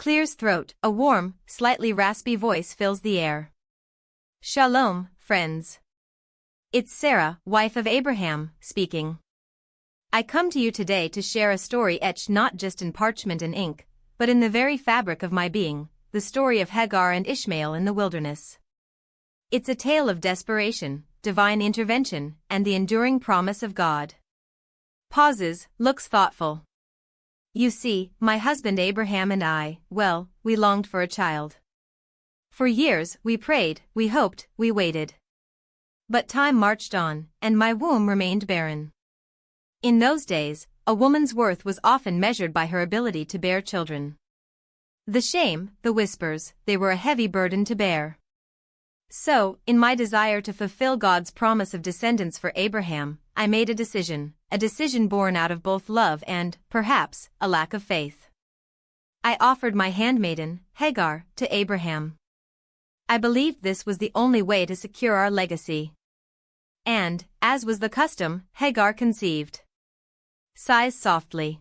clears throat, a warm, slightly raspy voice fills the air. Shalom, friends. It's Sarah, wife of Abraham, speaking. I come to you today to share a story etched not just in parchment and ink, but in the very fabric of my being, the story of Hagar and Ishmael in the wilderness. It's a tale of desperation, divine intervention, and the enduring promise of God. Pauses, looks thoughtful. You see, my husband Abraham and I, well, we longed for a child. For years, we prayed, we hoped, we waited. But time marched on, and my womb remained barren. In those days, a woman's worth was often measured by her ability to bear children. The shame, the whispers, they were a heavy burden to bear. So, in my desire to fulfill God's promise of descendants for Abraham, I made a decision born out of both love and, perhaps, a lack of faith. I offered my handmaiden, Hagar, to Abraham. I believed this was the only way to secure our legacy. And, as was the custom, Hagar conceived. Sighs softly.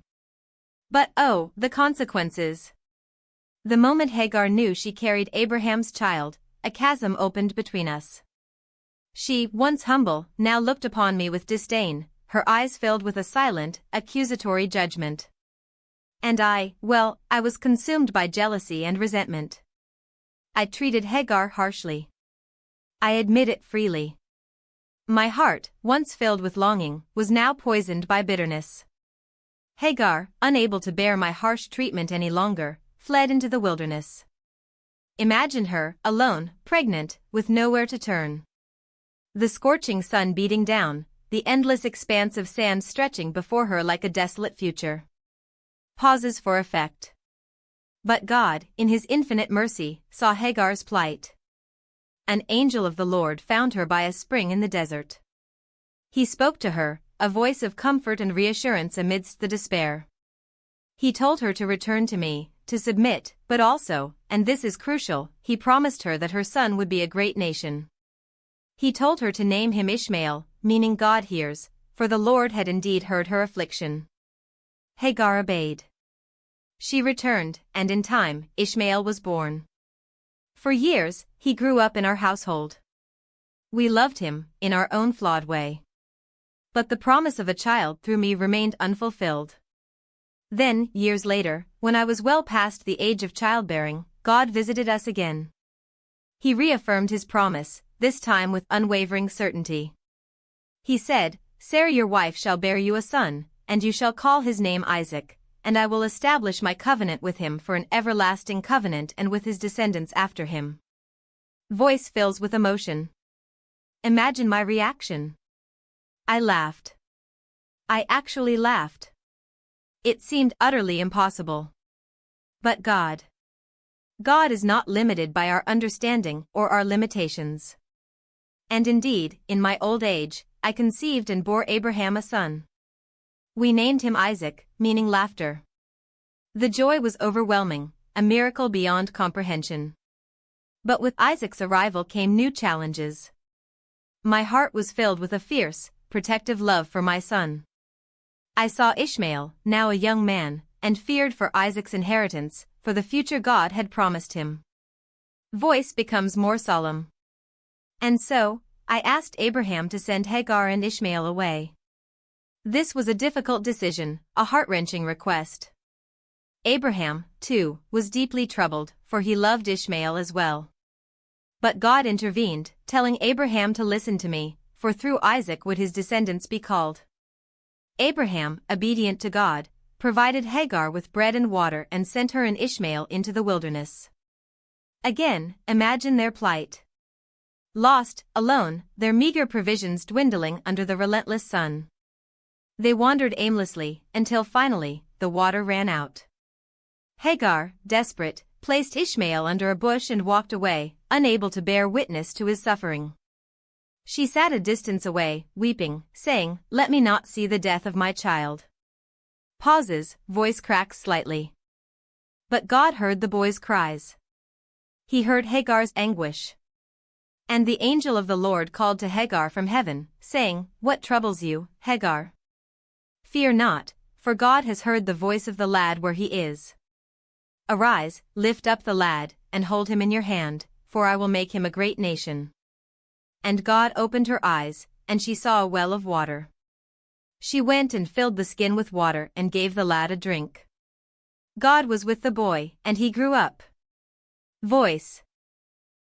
But oh, the consequences. The moment Hagar knew she carried Abraham's child, a chasm opened between us. She, once humble, now looked upon me with disdain, her eyes filled with a silent, accusatory judgment. And I was consumed by jealousy and resentment. I treated Hagar harshly. I admit it freely. My heart, once filled with longing, was now poisoned by bitterness. Hagar, unable to bear my harsh treatment any longer, fled into the wilderness. Imagine her, alone, pregnant, with nowhere to turn. The scorching sun beating down, the endless expanse of sand stretching before her like a desolate future. Pauses for effect. But God, in His infinite mercy, saw Hagar's plight. An angel of the Lord found her by a spring in the desert. He spoke to her, a voice of comfort and reassurance amidst the despair. He told her to return to me, to submit, but also, and this is crucial, he promised her that her son would be a great nation. He told her to name him Ishmael, meaning God hears, for the Lord had indeed heard her affliction. Hagar obeyed. She returned, and in time, Ishmael was born. For years, he grew up in our household. We loved him, in our own flawed way. But the promise of a child through me remained unfulfilled. Then, years later, when I was well past the age of childbearing, God visited us again. He reaffirmed His promise, this time with unwavering certainty. He said, "Sarah your wife shall bear you a son, and you shall call his name Isaac, and I will establish my covenant with him for an everlasting covenant and with his descendants after him." Voice fills with emotion. Imagine my reaction. I laughed. I actually laughed. It seemed utterly impossible. But God is not limited by our understanding or our limitations. And indeed, in my old age, I conceived and bore Abraham a son. We named him Isaac, meaning laughter. The joy was overwhelming, a miracle beyond comprehension. But with Isaac's arrival came new challenges. My heart was filled with a fierce, protective love for my son. I saw Ishmael, now a young man, and feared for Isaac's inheritance, for the future God had promised him. Voice becomes more solemn. And so, I asked Abraham to send Hagar and Ishmael away. This was a difficult decision, a heart-wrenching request. Abraham, too, was deeply troubled, for he loved Ishmael as well. But God intervened, telling Abraham to listen to me, for through Isaac would his descendants be called. Abraham, obedient to God, provided Hagar with bread and water and sent her and Ishmael into the wilderness. Again, imagine their plight. Lost, alone, their meager provisions dwindling under the relentless sun. They wandered aimlessly, until finally, the water ran out. Hagar, desperate, placed Ishmael under a bush and walked away, unable to bear witness to his suffering. She sat a distance away, weeping, saying, "Let me not see the death of my child." Pauses, voice cracks slightly. But God heard the boy's cries. He heard Hagar's anguish. And the angel of the Lord called to Hagar from heaven, saying, "What troubles you, Hagar? Fear not, for God has heard the voice of the lad where he is." Arise, lift up the lad, and hold him in your hand, for I will make him a great nation. And God opened her eyes, and she saw a well of water. She went and filled the skin with water and gave the lad a drink. God was with the boy, and he grew up. Voice.